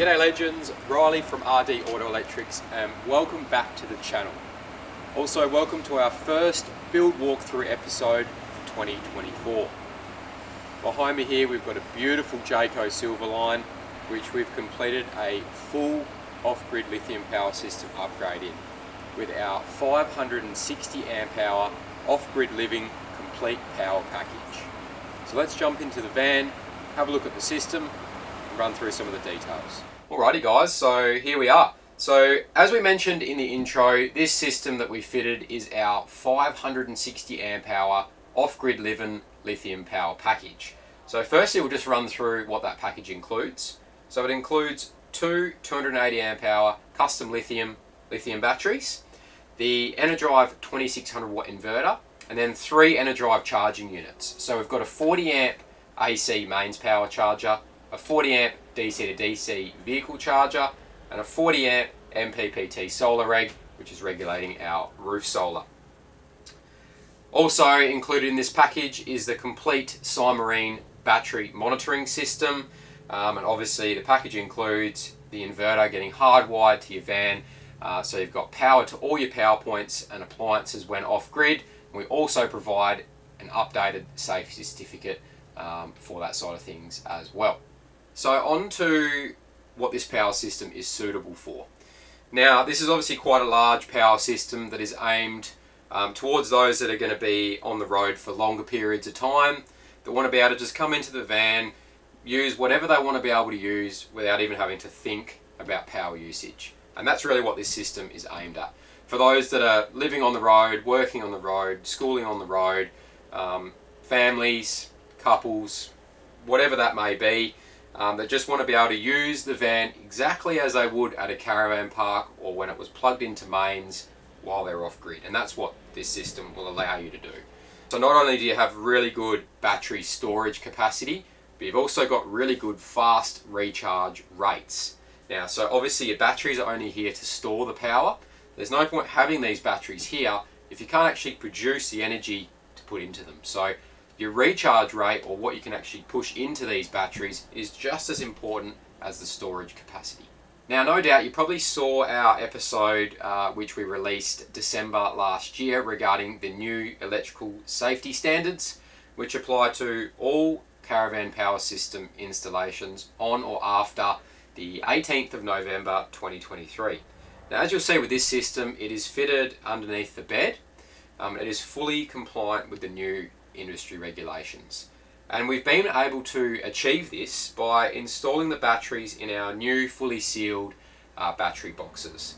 G'day legends, Riley from RD Auto Electrics, and welcome back to the channel. Also welcome to our first build walkthrough episode for 2024. Behind me here we've got a beautiful Jayco Silverline, which we've completed a full off-grid lithium power system upgrade in with our 560 amp hour off-grid living complete power package. So let's jump into the van, have a look at the system, and run through some of the details. Alrighty guys, so here we are. So as we mentioned in the intro, this system that we fitted is our 560 amp hour off-grid living lithium power package. So firstly we'll just run through what that package includes. So it includes two 280 amp hour custom lithium batteries, the EnerDrive 2600 watt inverter, and then three EnerDrive charging units. So we've got a 40 amp AC mains power charger, a 40 amp DC to DC vehicle charger, and a 40 amp MPPT solar reg, which is regulating our roof solar. Also included in this package is the complete Cymarine battery monitoring system, and obviously the package includes the inverter getting hardwired to your van, so you've got power to all your power points and appliances when off grid. We also provide an updated safety certificate for that side of things as well. So on to what this power system is suitable for. Now this is obviously quite a large power system that is aimed towards those that are going to be on the road for longer periods of time, that want to be able to just come into the van, use whatever they want to be able to use without even having to think about power usage. And that's really what this system is aimed at. For those that are living on the road, working on the road, schooling on the road, families, couples, whatever that may be, that just want to be able to use the van exactly as they would at a caravan park or when it was plugged into mains while they're off grid. And that's what this system will allow you to do. So not only do you have really good battery storage capacity, but you've also got really good fast recharge rates. Now, so obviously your batteries are only here to store the power. There's no point having these batteries here if you can't actually produce the energy to put into them. So your recharge rate, or what you can actually push into these batteries, is just as important as the storage capacity. Now, no doubt you probably saw our episode which we released December last year regarding the new electrical safety standards, which apply to all caravan power system installations on or after the 18th of November 2023. Now, as you'll see with this system, it is fitted underneath the bed. It is fully compliant with the new industry regulations, and we've been able to achieve this by installing the batteries in our new fully sealed battery boxes.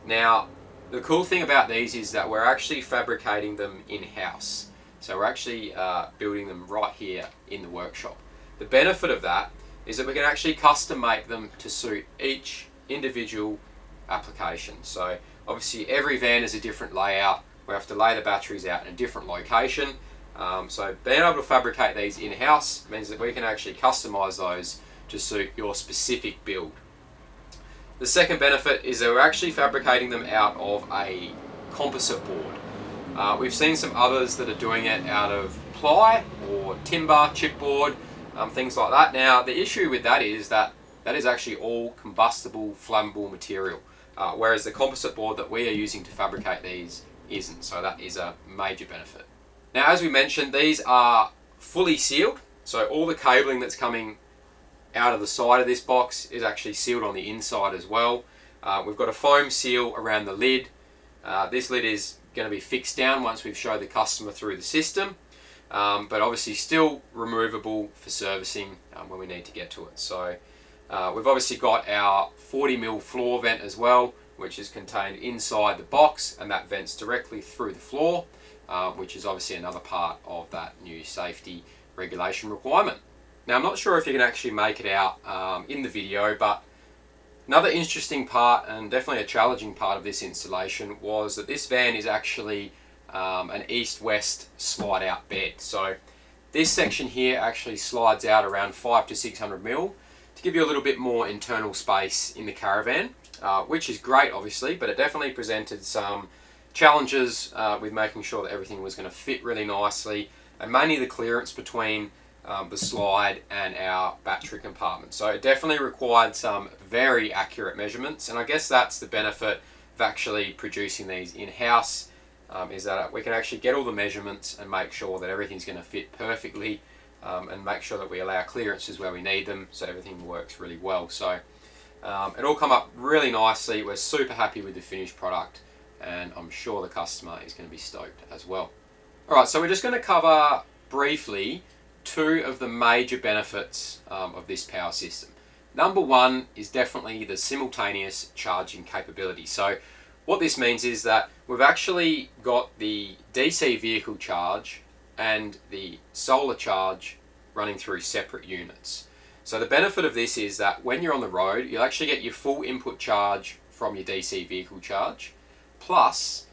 Now the cool thing about these is that we're actually fabricating them in-house, so we're actually building them right here in the workshop. The benefit of that is that we can actually custom make them to suit each individual application. So obviously every van is a different layout. We have to lay the batteries out in a different location. So being able to fabricate these in-house means that we can actually customize those to suit your specific build. The second benefit is that we're actually fabricating them out of a composite board. We've seen some others that are doing it out of ply or timber, chipboard, things like that. Now the issue with that is that is actually all combustible, flammable material, whereas the composite board that we are using to fabricate these isn't. So that is a major benefit. Now, as we mentioned, these are fully sealed, so all the cabling that's coming out of the side of this box is actually sealed on the inside as well. We've got a foam seal around the lid. This lid is going to be fixed down once we've showed the customer through the system, but obviously still removable for servicing when we need to get to it. So we've obviously got our 40mm floor vent as well, which is contained inside the box, and that vents directly through the floor. Which is obviously another part of that new safety regulation requirement. Now I'm not sure if you can actually make it out in the video, but another interesting part and definitely a challenging part of this installation was that this van is actually an east-west slide out bed. So this section here actually slides out around 500 to 600mm to give you a little bit more internal space in the caravan, which is great obviously, but it definitely presented some challenges with making sure that everything was going to fit really nicely, and mainly the clearance between the slide and our battery compartment. So it definitely required some very accurate measurements, and I guess that's the benefit of actually producing these in-house, is that we can actually get all the measurements and make sure that everything's going to fit perfectly, and make sure that we allow clearances where we need them so everything works really well. So it all come up really nicely. We're super happy with the finished product, and I'm sure the customer is going to be stoked as well. Alright, so we're just going to cover briefly two of the major benefits of this power system. Number one is definitely the simultaneous charging capability. So what this means is that we've actually got the DC vehicle charge and the solar charge running through separate units. So the benefit of this is that when you're on the road, you'll actually get your full input charge from your DC vehicle charge, plus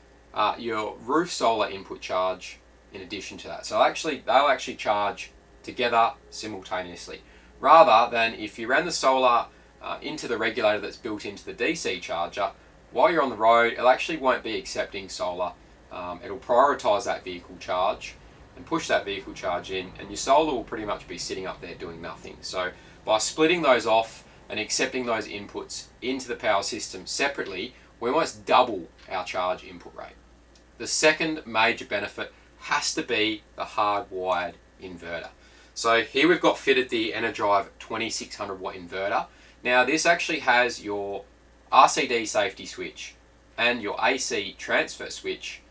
your roof solar input charge in addition to that. So they'll actually charge together simultaneously, rather than if you ran the solar into the regulator that's built into the DC charger. While you're on the road, it actually won't be accepting solar. It'll prioritize that vehicle charge and push that vehicle charge in, and your solar will pretty much be sitting up there doing nothing. So by splitting those off and accepting those inputs into the power system separately, we almost double our charge input rate. The second major benefit has to be the hardwired inverter. So here we've got fitted the Energive 2600 watt inverter. Now this actually has your RCD safety switch and your AC transfer switch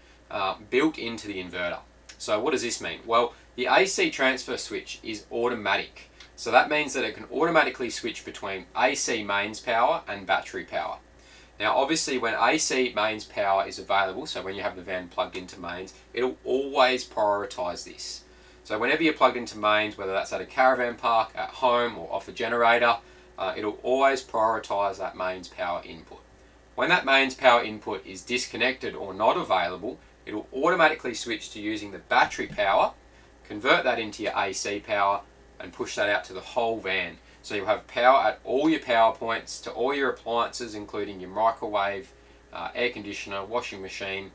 built into the inverter. So what does this mean? Well, the AC transfer switch is automatic. So that means that it can automatically switch between AC mains power and battery power. Now obviously when AC mains power is available, so when you have the van plugged into mains, it'll always prioritize this. So whenever you're plugged into mains, whether that's at a caravan park, at home, or off a generator, it'll always prioritize that mains power input. When that mains power input is disconnected or not available, it'll automatically switch to using the battery power, convert that into your AC power, and push that out to the whole van. So you'll have power at all your power points, to all your appliances, including your microwave, air conditioner, washing machine,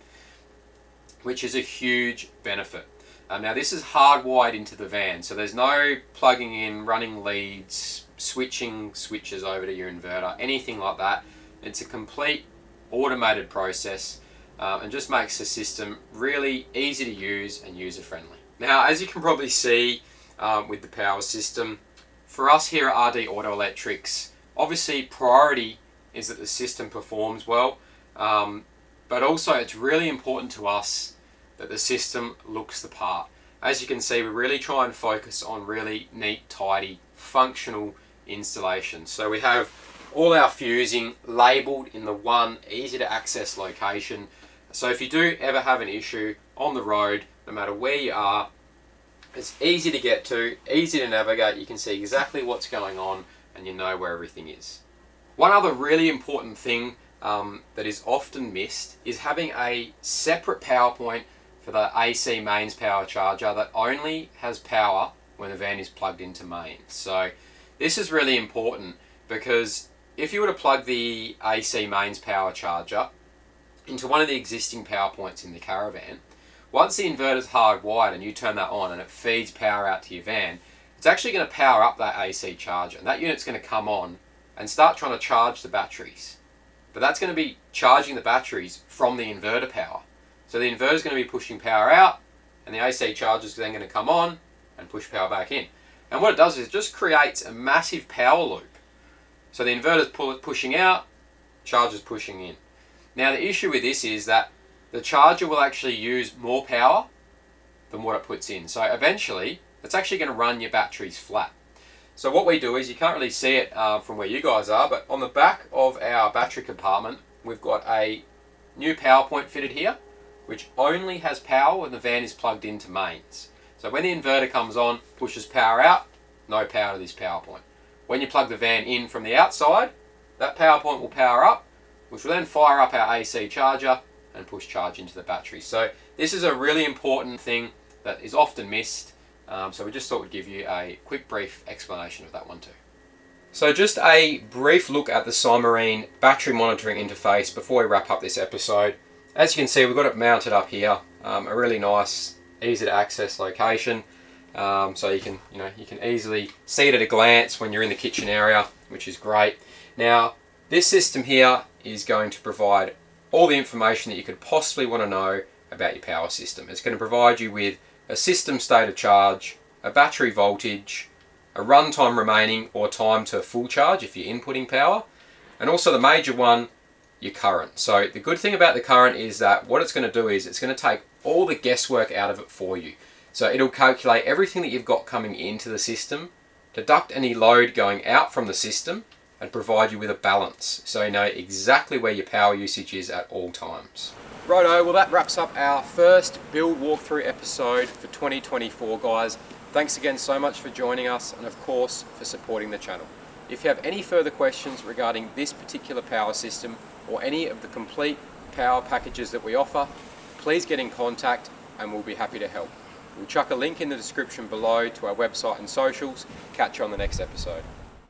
which is a huge benefit. Now this is hardwired into the van, so there's no plugging in, running leads, switching switches over to your inverter, anything like that. It's a complete automated process, and just makes the system really easy to use and user friendly. Now as you can probably see with the power system, for us here at RD Auto Electrics, obviously priority is that the system performs well, but also it's really important to us that the system looks the part. As you can see, we really try and focus on really neat, tidy, functional installation. So we have all our fusing labelled in the one easy to access location. So if you do ever have an issue on the road, no matter where you are, it's easy to get to, easy to navigate. You can see exactly what's going on and you know where everything is. One other really important thing that is often missed is having a separate power point for the AC mains power charger that only has power when the van is plugged into mains. So this is really important, because if you were to plug the AC mains power charger into one of the existing power points in the Caravan, once the inverter's hardwired and you turn that on and it feeds power out to your van, it's actually going to power up that AC charger, and that unit's going to come on and start trying to charge the batteries. But that's going to be charging the batteries from the inverter power. So the inverter is going to be pushing power out, and the AC charger is then going to come on and push power back in. And what it does is it just creates a massive power loop. So the inverter is pushing out, charger's pushing in. Now the issue with this is that the charger will actually use more power than what it puts in. So eventually, it's actually going to run your batteries flat. So what we do is, you can't really see it from where you guys are, but on the back of our battery compartment, we've got a new power point fitted here, which only has power when the van is plugged into mains. So when the inverter comes on, pushes power out, no power to this power point. When you plug the van in from the outside, that power point will power up, which will then fire up our AC charger and push charge into the battery. So this is a really important thing that is often missed. So we just thought we'd give you a quick brief explanation of that one too. So just a brief look at the Cymarine battery monitoring interface before we wrap up this episode. As you can see, we've got it mounted up here, a really nice, easy to access location. So you can easily see it at a glance when you're in the kitchen area, which is great. Now, this system here is going to provide all the information that you could possibly want to know about your power system. It's going to provide you with a system state of charge, a battery voltage, a runtime remaining or time to full charge if you're inputting power, and also the major one, your current. So the good thing about the current is that what it's going to do is it's going to take all the guesswork out of it for you. So it'll calculate everything that you've got coming into the system, deduct any load going out from the system, and provide you with a balance, so you know exactly where your power usage is at all times. Righto, well that wraps up our first build walkthrough episode for 2024, guys. Thanks again so much for joining us, and of course for supporting the channel. If you have any further questions regarding this particular power system or any of the complete power packages that we offer, please get in contact and we'll be happy to help. We'll chuck a link in the description below to our website and socials. Catch you on the next episode.